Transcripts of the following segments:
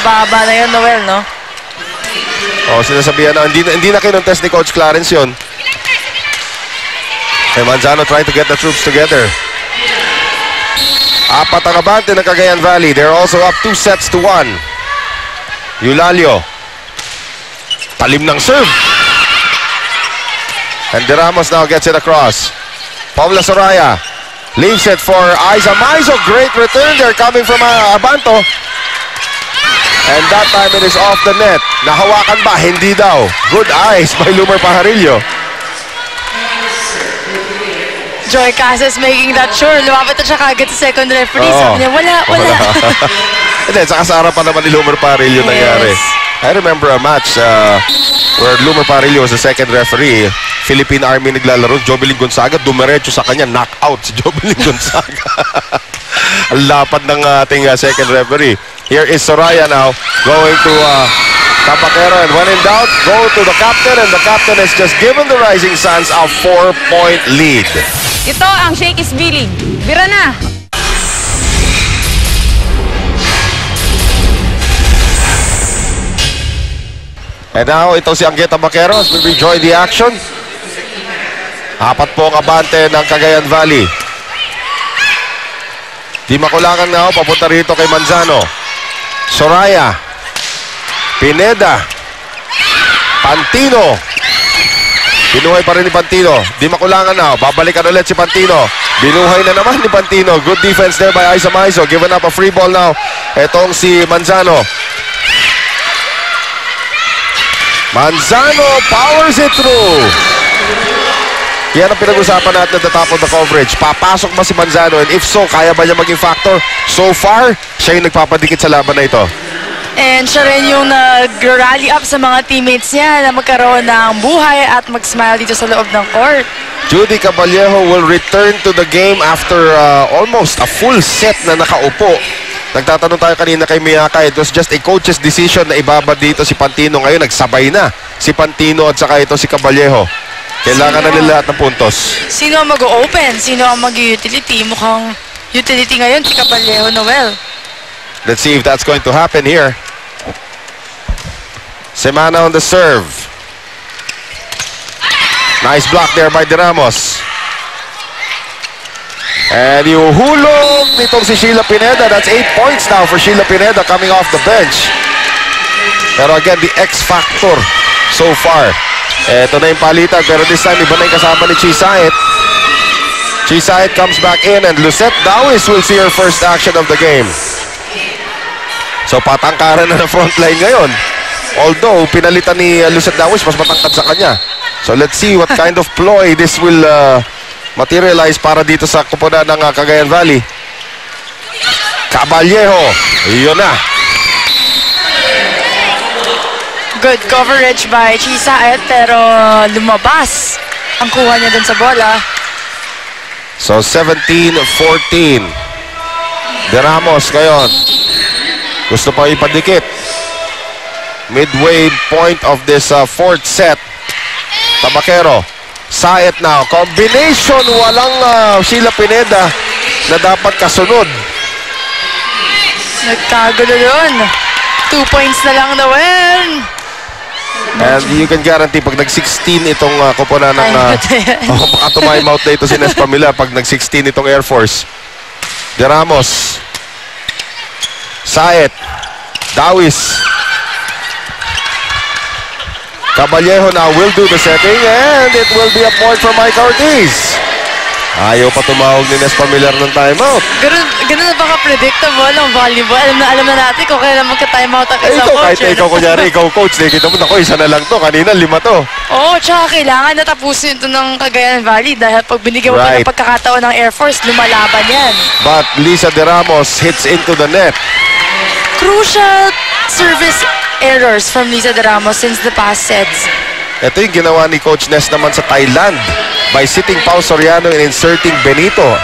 mababa na yun, Noel, no? Oh, sinasabihan na, hindi na kinontes ni Coach Clarence yun. Hey, Manzano trying to get the troops together. Apat ang abante ng Cagayan Valley. They're also up 2-1. Eulalio. Talim ng serve. And De Ramos now gets it across. Paula Soraya leaves it for Aiza Maizo. Great return there coming from Abanto. And that time it is off the net. Nahawakan ba? Hindi daw. Good eyes by Lumer Pajarillo. Joy Casas making that sure. Lumapit na siya kagad sa second referee. Sabi niya, wala. Hindi, saka sa harapan naman ni Lumer Pajarillo nangyari. I remember a match where Lumer Pajarillo was the second referee. Philippine Army naglalaro. Jovelyn Gonzaga, dumiretso sa kanya. Knockout si Jovelyn Gonzaga. Ang lapad ng ating second referee. Here is Soraya now going to Tapaquero, and when in doubt, go to the captain, and the captain has just given the Rising Suns a 4-point lead. Ito ang Shake is Billy. Bira na! And now, ito si Angge Tapaquero as we rejoin the action. Apat po ang abante ng Cagayan Valley. Di makulangan na ako, papunta rito kay Manzano. Soraya. Pineda. Pantino. Binuhay pa rin ni Pantino. Di makulangan na. Babalikan ulit si Pantino. Binuhay na naman ni Pantino. Good defense there by Aiza Maizo. Given up a free ball now. Etong si Manzano. Manzano powers it through. Yan ang pinag-usapan natin at the top of the coverage. Papasok ba si Manzano? And if so, kaya ba niya maging factor? So far, siya yung nagpapadikit sa laban na ito. And siya rin yung nag-rally up sa mga teammates niya na magkaroon ng buhay at mag-smile dito sa loob ng court. Judy Caballejo will return to the game after almost a full set na nakaupo. Nagtatanong tayo kanina kay Miyaka, it was just a coach's decision na ibabad dito si Pantino. Ngayon, nagsabay na si Pantino at saka ito si Caballejo. Kailangan na nila lahat ng puntos. Sino ang mag-open? Sino ang mag-utility? Mukhang utility ngayon si Caballejo, Noel. Let's see if that's going to happen here. Semana on the serve. Nice block there by De Ramos. And yuhulog nitong si Sheila Pineda. That's 8 points now for Sheila Pineda coming off the bench. Pero again, the X factor so far. Ito na yung palitan, pero this time iba na yung kasama ni Chisait. Chisait comes back in, and Lucette Dawis will see her first action of the game. So patangkaran na ng frontline ngayon. Although pinalitan ni Lucette Dawis, mas matangkad sa kanya. So let's see what kind of ploy this will materialize para dito sa kuponan ng Cagayan Valley. Caballejo, yun na. Good coverage by Chisait, pero lumabas ang kuha niya dun sa bola. So 17-14. De Ramos ngayon. Gusto pa ipadikit. Midway point of this fourth set. Tabaquero. Saet now. Combination. Walang Sheila Pineda na dapat kasunod. Nagkagulo yun. 2 points na lang, Noel. And you can guarantee pag nag-16 itong kuponan ng baka time out na ito si Nes Pamila pag nag-16 itong Air Force. De Ramos. Saet. Dawis. Caballejo now will do the setting, and it will be a point for Mike Ortiz. Ayaw pa tumawag ni Nes Pamilar ng timeout. Ganun na ba ka-predictable ng volleyball? Alam na natin kung kailan magka-timeout ang isang coach. Kahit ikaw kunyari, ikaw coach, nakikita mo, naku, isa na lang to. Kanina, 5 to. Oo, tsaka kailangan natapusin ito ng Cagayan Valley dahil pag binigyan mo pa ng pagkakataon ng Air Force, lumalaban yan. But Lisa De Ramos hits into the net. Crucial service errors from Lisa De Ramos since the past sets. Ito yung ginawa ni Coach Nes naman sa Thailand by sitting Pau Soriano and inserting Benito.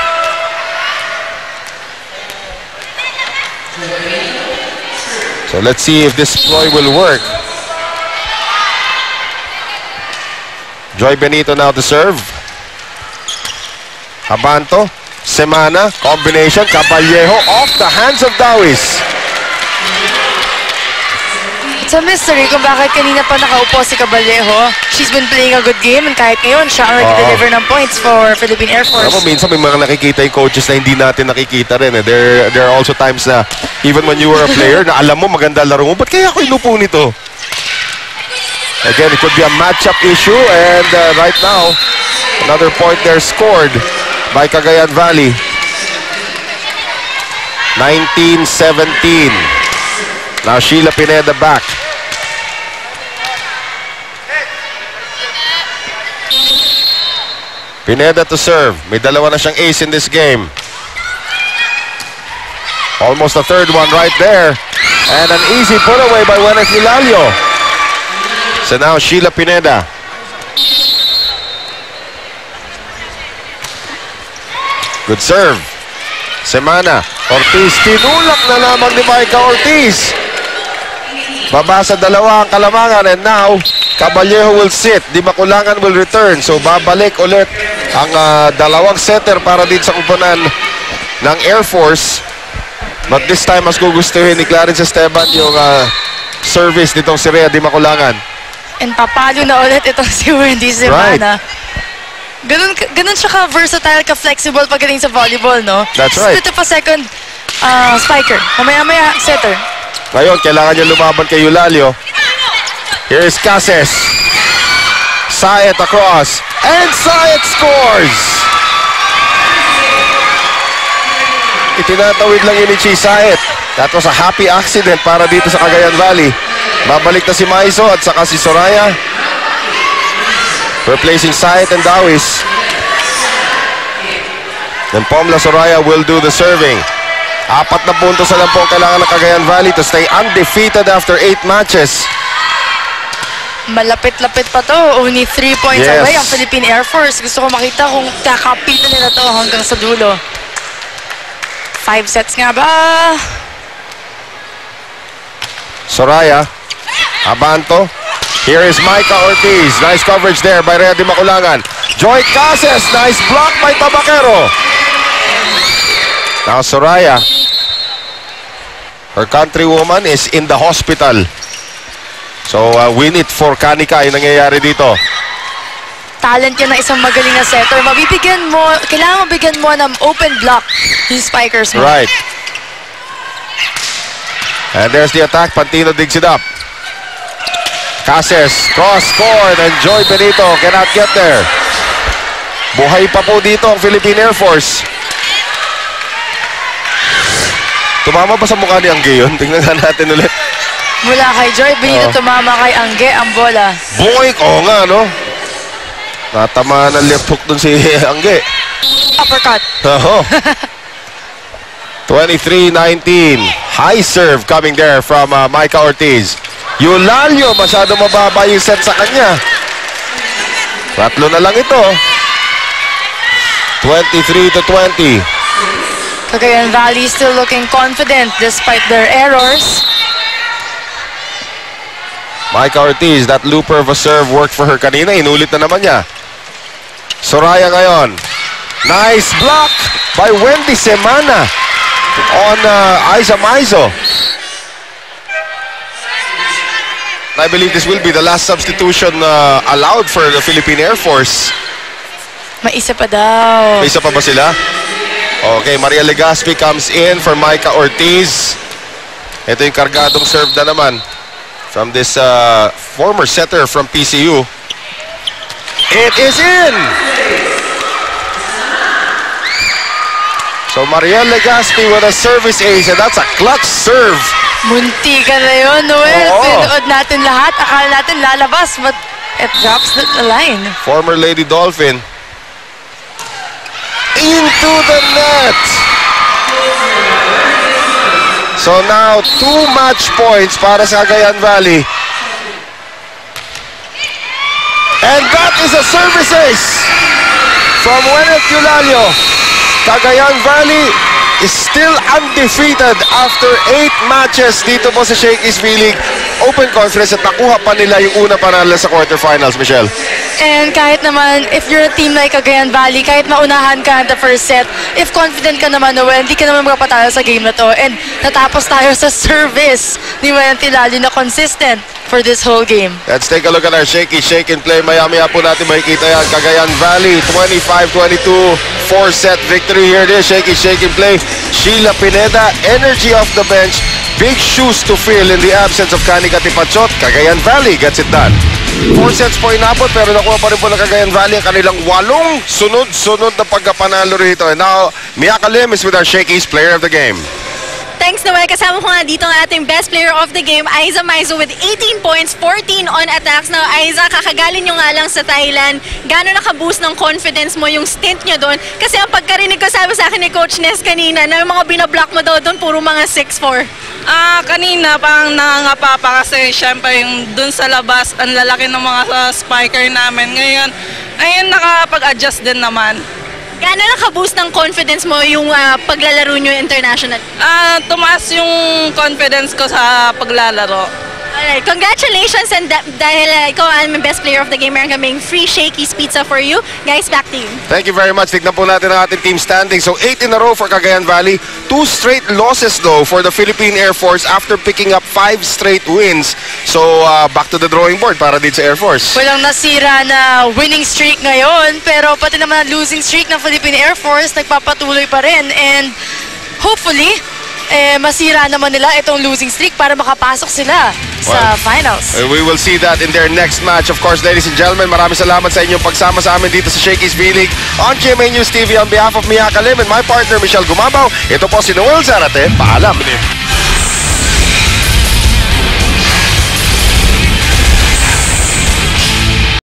So let's see if this ploy will work. Joy Benito now to serve. Abanto, Semana, combination, Caballejo off the hands of Dawis. It's a mystery kung bakit kanina pa nakaupo si Cabalejo. She's been playing a good game and kahit ngayon siya ang nag-deliver ng points for Philippine Air Force. Alam mo, minsan may mga nakikita yung coaches na hindi natin nakikita rin. Eh. There are also times na even when you were a player na alam mo maganda laro mo, ba't kaya ako inupo nito? Again, it could be a matchup issue and right now, another point there scored by Cagayan Valley. 19-17. Now Sheila Pineda back. Pineda to serve. May dalawa na siyang ace in this game. Almost a third one right there. And an easy put away by Wenneth Eulalio. So now Sheila Pineda. Good serve. Semana. Ortiz. Tinulak na lamang ni Micah Ortiz. Baba sa dalawa ang Kalamangan and now Cabalejo will sit. Di Makulangan will return. So babalik ulit ang dalawang setter para dito sa kupunan ng Air Force. But this time mas gugustuhin ni Clarence Esteban yung service nitong si Rhea Di Makulangan. And papalo na ulit itong si Wendy Semana. Ganun siya ka-versatile, ka-flexible pagdating sa volleyball, no? That's right. Split up a second spiker. Mamaya-maya setter. Ngayon, kailangan niya lumaban kay Eulalio. Here is Cases. Saet across. And Saet scores! Itinatawid lang yun ni Chi Saet. That was a happy accident para dito sa Cagayan Valley. Babalik na si Maiso at saka si Soraya. Replacing Saet and Dawis. Then Pomla Soraya will do the serving. 4 na puntos na lang po kailangan ng Cagayan Valley to stay undefeated after 8 matches. Malapit-lapit pa to. Only 3 points away ang Philippine Air Force. Gusto ko makita kung kakapitan nila to hanggang sa dulo. 5 sets nga ba? Soraya. Abanto. Here is Micah Ortiz. Nice coverage there by Rhea Di Makulangan. Joy Cases. Nice block by Tabaquero. Now Soraya. Her countrywoman is in the hospital. So win it for Kanika yung nangyayari dito. Talent yan ng isang magaling na setter. Mabibigyan mo, kailangan mabigyan mo ng open block yung spikers mo. Right. And there's the attack. Pantino digs it up. Cases, cross scored, and Joy Benito cannot get there. Buhay pa po dito ang Philippine Air Force. Tumama ba sa mukha ni Angge yun? Tingnan nga natin ulit. Mula kay Joy Benito, tumama kay Angge ang bola. Boink! Oo nga, no? Natama ng left hook dun si Angge. Uppercut. Oo. 23-19. High serve coming there from Micah Ortiz. Eulalio, masyado mababa yung set sa kanya. 3 na lang ito. 23-20. Cagayan Valley still looking confident despite their errors. Micah Ortiz, that looper of a serve worked for her kanina. Inulit na naman niya. Soraya ngayon. Nice block by Wendy Semana on Aiza Maizo. I believe this will be the last substitution allowed for the Philippine Air Force. May isa pa daw. May isa pa ba sila? Okay, Maria Legaspi comes in for Micah Ortiz. Ito yung kargadong serve na naman from this former setter from PCU. It is in! So Maria Legaspi with a service ace, and that's a clutch serve. Munti ka na yun, Noel. Pinood natin lahat. Akala natin lalabas, but it drops the line. Former Lady Dolphin. Into the net! So now, 2 match points para sa Cagayan Valley. And that is a service ace from Wenneth Eulalio. Cagayan Valley is still undefeated after 8 matches dito po sa Shakey's V-League. open confidence at nakuha pa nila yung una panalo sa quarterfinals, Michelle. And kahit naman, if you're a team like Cagayan Valley, kahit maunahan ka at the first set, if confident ka naman na hindi ka naman magpapatalo sa game na to. And natapos tayo sa service ni Wenty Lali na consistent for this whole game. Let's take a look at our shaky shake and play. Maya-maya po natin makikita yan. Cagayan Valley, 25-22, 4-set victory. Here it is, shaky shake and play. Sheila Pineda, energy off the bench. Big shoes to fill in the absence of Kanika Tipachot. Cagayan Valley gets it done. 4 sets po inabot pero nakuha pa rin po ng Cagayan Valley ang kanilang 8 sunod-sunod na pagkapanalo rito. And now, Miyaka Lim is with our Shakey's Player of the Game. Thanks, Noel. Kasama ko nga dito ang ating best player of the game, Aiza Maizo, with 18 points, 14 on attacks. Now, Aiza, kakagaling nyo nga lang sa Thailand. Gano'n nakaboost ng confidence mo yung stint nyo doon? Kasi ang pagkarinig ko, sabi sa akin ni Coach Ness kanina, na yung mga binablock mo daw doon, puro mga 6'4". Kanina parang nangangapa pa kasi syempre yung dun sa labas, ang lalaki ng mga spiker namin. Ngayon, ayun, nakapag-adjust din naman. Gano'n nakaboost ng confidence mo yung paglalaro nyo international? Tumaas yung confidence ko sa paglalaro. Alright, congratulations, and dahil ikaw ang best player of the game, meron kaming free Shakey's Pizza for you. Guys, back to you. Thank you very much. Tignan po natin ang ating team standing. So 8 in a row for Cagayan Valley. 2 straight losses though for the Philippine Air Force after picking up 5 straight wins. So back to the drawing board para dito sa Air Force. Walang nasira na winning streak ngayon, pero pati naman ang losing streak ng Philippine Air Force nagpapatuloy pa rin. And hopefully, masira naman nila itong losing streak para makapasok sila sa finals. We will see that in their next match. Of course, ladies and gentlemen, maraming salamat sa inyong pagsama sa amin dito sa Shakey's V-League on GMA News TV. On behalf of Miyaka Lim and my partner Michelle Gumabaw, ito po si Noel Zarate. Paalam.